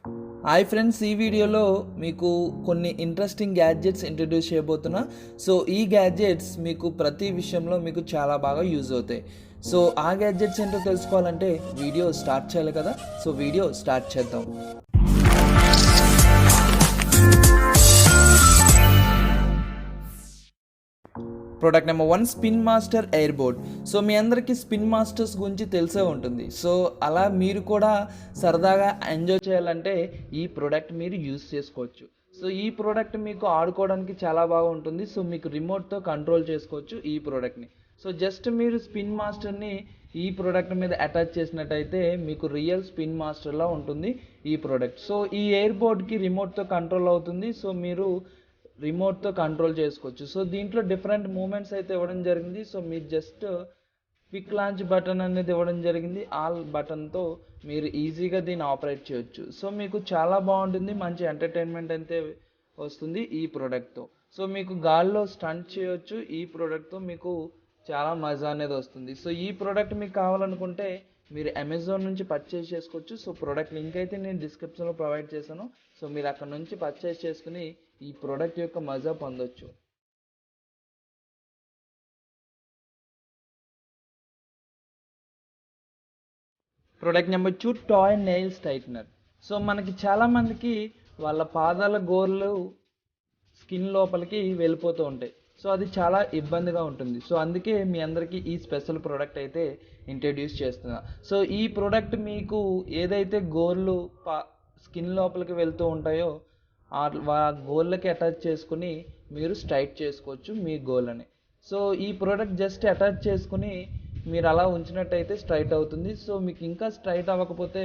Hi friends, ఈ వీడియోలో మీకు కొన్ని ఇంట్రెస్టింగ్ గ్యాడ్జెట్స్ ఇంట్రడ్యూస్ చేయబోతున్నా. సో ఈ గ్యాడ్జెట్స్ మీకు ప్రతి విషయంలో మీకు చాలా బాగా యూజ్ అవుతాయి. సో ఆ గ్యాడ్జెట్స్ ఏంటో తెలుసుకోవాలంటే వీడియో స్టార్ట్ చేయాలి కదా. సో వీడియో స్టార్ట్ చేద్దాం. Product number 1, spin master airboard. So మీ అందరికీ స్పిన్ మాస్టర్స్ గురించి తెలిసే ఉంటుంది. సో అలా మీరు కూడా సరదాగా ఎంజాయ్ చేయాలంటే ఈ ప్రోడక్ట్ మీరు యూజ్ చేసుకోవచ్చు. సో ఈ ప్రోడక్ట్ మీకు ఆడుకోవడానికి చాలా బాగా ఉంటుంది. సో మీకు రిమోట్తో కంట్రోల్ చేసుకోవచ్చు ఈ ప్రోడక్ట్ని. సో జస్ట్ మీరు స్పిన్ మాస్టర్ని ఈ ప్రోడక్ట్ మీద అటాచ్ చేసినట్టయితే మీకు రియల్ స్పిన్ మాస్టర్లా ఉంటుంది ఈ ప్రోడక్ట్. సో ఈ ఎయిర్బోర్డ్కి రిమోట్తో కంట్రోల్ అవుతుంది. సో మీరు రిమోట్తో కంట్రోల్ చేసుకోవచ్చు. సో దీంట్లో డిఫరెంట్ మూమెంట్స్ అయితే ఇవ్వడం జరిగింది. సో మీరు జస్ట్ క్విక్ లాంచ్ బటన్ అనేది ఇవ్వడం జరిగింది. ఆల్ బటన్తో మీరు ఈజీగా దీన్ని ఆపరేట్ చేయొచ్చు. సో మీకు చాలా బాగుంటుంది, మంచి ఎంటర్టైన్మెంట్ అయితే వస్తుంది ఈ ప్రోడక్ట్తో. సో మీకు గాల్లో స్టంట్ చేయొచ్చు ఈ ప్రోడక్ట్తో, మీకు చాలా మజా అనేది వస్తుంది. సో ఈ ప్రోడక్ట్ మీకు కావాలనుకుంటే మీరు అమెజాన్ నుంచి పర్చేస్ చేసుకోవచ్చు. సో ప్రోడక్ట్ లింక్ అయితే నేను డిస్క్రిప్షన్లో ప్రొవైడ్ చేశాను. సో మీరు అక్కడ నుంచి పర్చేస్ చేసుకుని ఈ ప్రోడక్ట్ యొక్క మజా పొందొచ్చు. Product number 2, toy nail straightener. So మనకి చాలామందికి వాళ్ళ పాదాల గోర్లు స్కిన్ లోపలికి వెళ్ళిపోతూ ఉంటాయి. సో అది చాలా ఇబ్బందిగా ఉంటుంది. సో అందుకే మీ అందరికీ ఈ స్పెషల్ ప్రోడక్ట్ అయితే ఇంట్రడ్యూస్ చేస్తున్నా. సో ఈ ప్రోడక్ట్ మీకు ఏదైతే గోర్లు స్కిన్ లోపలికి వెళ్తూ ఉంటాయో ఆ గోళ్ళకి అటాచ్ చేసుకుని మీరు స్ట్రైట్ చేసుకోవచ్చు మీ గోళ్ళని. సో ఈ ప్రోడక్ట్ జస్ట్ అటాచ్ చేసుకుని మీరు అలా ఉంచినట్టయితే స్ట్రైట్ అవుతుంది. సో మీకు ఇంకా స్ట్రైట్ అవ్వకపోతే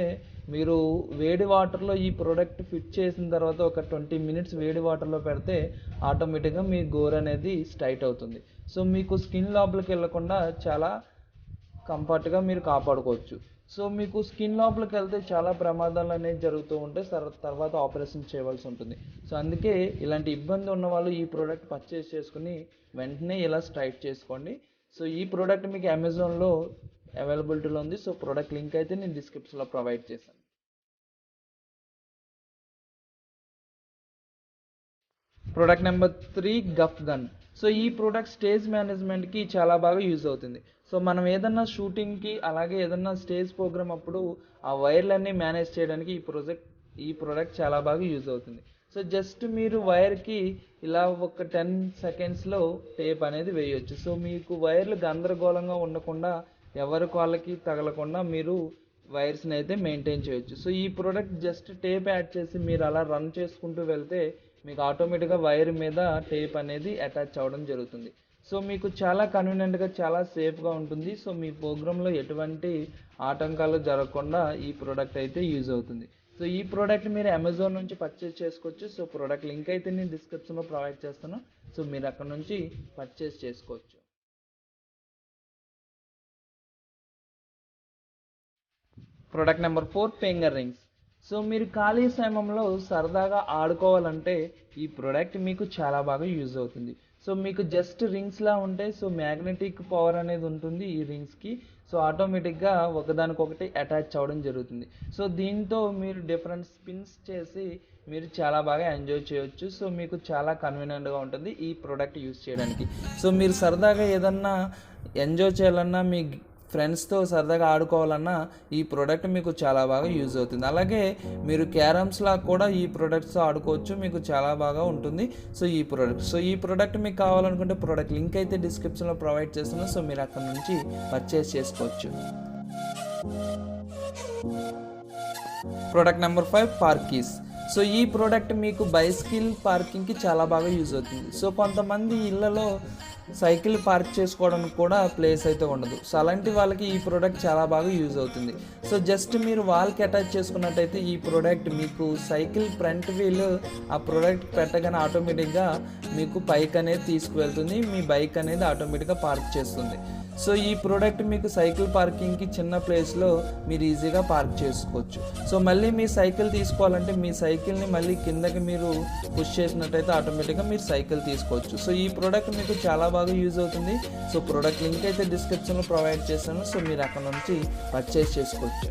మీరు వేడి వాటర్లో ఈ ప్రోడక్ట్ ఫిట్ చేసిన తర్వాత ఒక 20 మినిట్స్ వేడి వాటర్లో పెడితే ఆటోమేటిక్గా మీ గోర్ అనేది స్ట్రైట్ అవుతుంది. సో మీకు స్కిన్ లోపలికి వెళ్ళకుండా చాలా కంఫర్ట్గా మీరు కాపాడుకోవచ్చు. సో మీకు స్కిన్ లోపలికి వెళ్తే చాలా ప్రమాదాలు అనేవి జరుగుతూ ఉంటాయి, తర్వాత ఆపరేషన్ చేయవలసి ఉంటుంది. సో అందుకే ఇలాంటి ఇబ్బంది ఉన్న వాళ్ళు ఈ ప్రోడక్ట్ పర్చేస్ చేసుకుని వెంటనే ఇలా స్ట్రైట్ చేసుకోండి. సో ఈ ప్రోడక్ట్ మీకు అమెజాన్లో అవైలబిలిటీలో ఉంది. సో ప్రోడక్ట్ లింక్ అయితే నేను డిస్క్రిప్షన్లో ప్రొవైడ్ చేశాను. Product number 3, గఫ్గన్. సో ఈ ప్రోడక్ట్ స్టేజ్ మేనేజ్మెంట్కి చాలా బాగా యూజ్ అవుతుంది. సో మనం ఏదన్నా షూటింగ్కి అలాగే ఏదన్నా స్టేజ్ ప్రోగ్రామ్ అప్పుడు ఆ వైర్లన్నీ మేనేజ్ చేయడానికి ఈ ప్రోడక్ట్ చాలా బాగా యూజ్ అవుతుంది. సో జస్ట్ మీరు వైర్కి ఇలా ఒక 10 సెకండ్స్లో టేప్ అనేది వేయొచ్చు. సో మీకు వైర్లు గందరగోళంగా ఉండకుండా ఎవరి కాళ్ళకి తగలకుండా మీరు వైర్స్ని అయితే మెయింటైన్ చేయొచ్చు. సో ఈ ప్రోడక్ట్ జస్ట్ టేప్ యాడ్ చేసి మీరు అలా రన్ చేసుకుంటూ వెళ్తే మీకు ఆటోమేటిక్గా వైర్ మీద టేప్ అనేది అటాచ్ అవ్వడం జరుగుతుంది. సో మీకు చాలా కన్వీనియంట్గా, చాలా సేఫ్గా ఉంటుంది. సో మీ ప్రోగ్రాంలో ఎటువంటి ఆటంకాలు జరగకుండా ఈ ప్రోడక్ట్ అయితే యూజ్ అవుతుంది. సో ఈ ప్రోడక్ట్ మీరు అమెజాన్ నుంచి పర్చేస్ చేసుకోవచ్చు. సో ప్రోడక్ట్ లింక్ అయితే నేను డిస్క్రిప్షన్లో ప్రొవైడ్ చేస్తాను. సో మీరు అక్కడ నుంచి పర్చేస్ చేసుకోవచ్చు. Product number 4, finger rings. So మీరు ఖాళీ సమయంలో సరదాగా ఆడుకోవాలంటే ఈ ప్రోడక్ట్ మీకు చాలా బాగా యూజ్ అవుతుంది. సో మీకు జస్ట్ రింగ్స్లా ఉంటాయి. సో మ్యాగ్నెటిక్ పవర్ అనేది ఉంటుంది ఈ రింగ్స్కి. సో ఆటోమేటిక్గా ఒకదానికొకటి అటాచ్ అవ్వడం జరుగుతుంది. సో దీంతో మీరు డిఫరెంట్ స్పిన్స్ చేసి మీరు చాలా బాగా ఎంజాయ్ చేయొచ్చు. సో మీకు చాలా కన్వీనియంట్గా ఉంటుంది ఈ ప్రోడక్ట్ యూజ్ చేయడానికి. సో మీరు సరదాగా ఏదన్నా ఎంజాయ్ చేయాలన్నా, మీ ఫ్రెండ్స్తో సరదాగా ఆడుకోవాలన్నా ఈ ప్రోడక్ట్ మీకు చాలా బాగా యూజ్ అవుతుంది. అలాగే మీరు క్యారమ్స్లా కూడా ఈ ప్రోడక్ట్స్తో ఆడుకోవచ్చు, మీకు చాలా బాగా ఉంటుంది. సో ఈ ప్రోడక్ట్ మీకు కావాలనుకుంటే ప్రోడక్ట్ లింక్ అయితే డిస్క్రిప్షన్లో ప్రొవైడ్ చేస్తున్నాను. సో మీరు అక్కడ నుంచి పర్చేస్ చేసుకోవచ్చు. Product number 5, పార్కీస్. సో ఈ ప్రోడక్ట్ మీకు బైసికల్ పార్కింగ్కి చాలా బాగా యూజ్ అవుతుంది. సో కొంతమంది ఇళ్లలో సైకిల్ పార్క్ చేసుకోవడానికి కూడా ప్లేస్ అయితే ఉండదు. సో అలాంటి వాళ్ళకి ఈ ప్రోడక్ట్ చాలా బాగా యూజ్ అవుతుంది. సో జస్ట్ మీరు వాల్కి అటాచ్ చేసుకున్నట్టయితే ఈ ప్రోడక్ట్ మీకు సైకిల్ ఫ్రంట్ వీల్ ఆ ప్రోడక్ట్ పెట్టగానే ఆటోమేటిక్గా మీకు పైకి అనేది తీసుకువెళ్తుంది, మీ బైక్ అనేది ఆటోమేటిక్గా పార్క్ చేస్తుంది. సో ఈ ప్రోడక్ట్ మీకు సైకిల్ పార్కింగ్కి చిన్న ప్లేస్లో మీరు ఈజీగా పార్క్ చేసుకోవచ్చు. సో మళ్ళీ మీ సైకిల్ తీసుకోవాలంటే మీ సైకిల్ని మళ్ళీ కిందకి మీరు పుష్ చేసినట్టయితే ఆటోమేటిక్గా మీరు సైకిల్ తీసుకోవచ్చు. సో ఈ ప్రోడక్ట్ మీకు చాలా బాగా యూజ్ అవుతుంది. సో ప్రోడక్ట్ లింక్ అయితే డిస్క్రిప్షన్లో ప్రొవైడ్ చేశాను. సో మీరు అక్కడ నుంచి పర్చేస్ చేసుకోవచ్చు.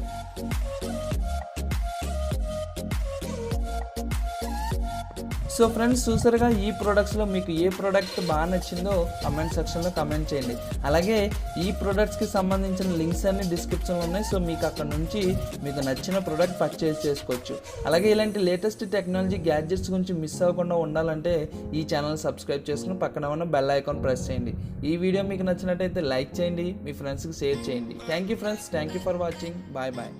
సో ఫ్రెండ్స్, చూసారుగా ఈ ప్రొడక్ట్స్లో మీకు ఏ ప్రోడక్ట్ బాగా నచ్చిందో కమెంట్ సెక్షన్లో కమెంట్ చేయండి. అలాగే ఈ ప్రొడక్ట్స్కి సంబంధించిన లింక్స్ అన్ని డిస్క్రిప్షన్లో ఉన్నాయి. సో మీకు అక్కడ నుంచి మీకు నచ్చిన ప్రోడక్ట్ పర్చేజ్ చేసుకోవచ్చు. అలాగే ఇలాంటి లేటెస్ట్ టెక్నాలజీ గ్యాడ్జెట్స్ గురించి మిస్ అవ్వకుండా ఉండాలంటే ఈ ఛానల్ సబ్స్క్రైబ్ చేసుకుని పక్కన ఉన్న బెల్ ఐకాన్ ప్రెస్ చేయండి. ఈ వీడియో మీకు నచ్చినట్టయితే లైక్ చేయండి, మీ ఫ్రెండ్స్కి షేర్ చేయండి. Thank you friends, thank you for watching. Bye bye.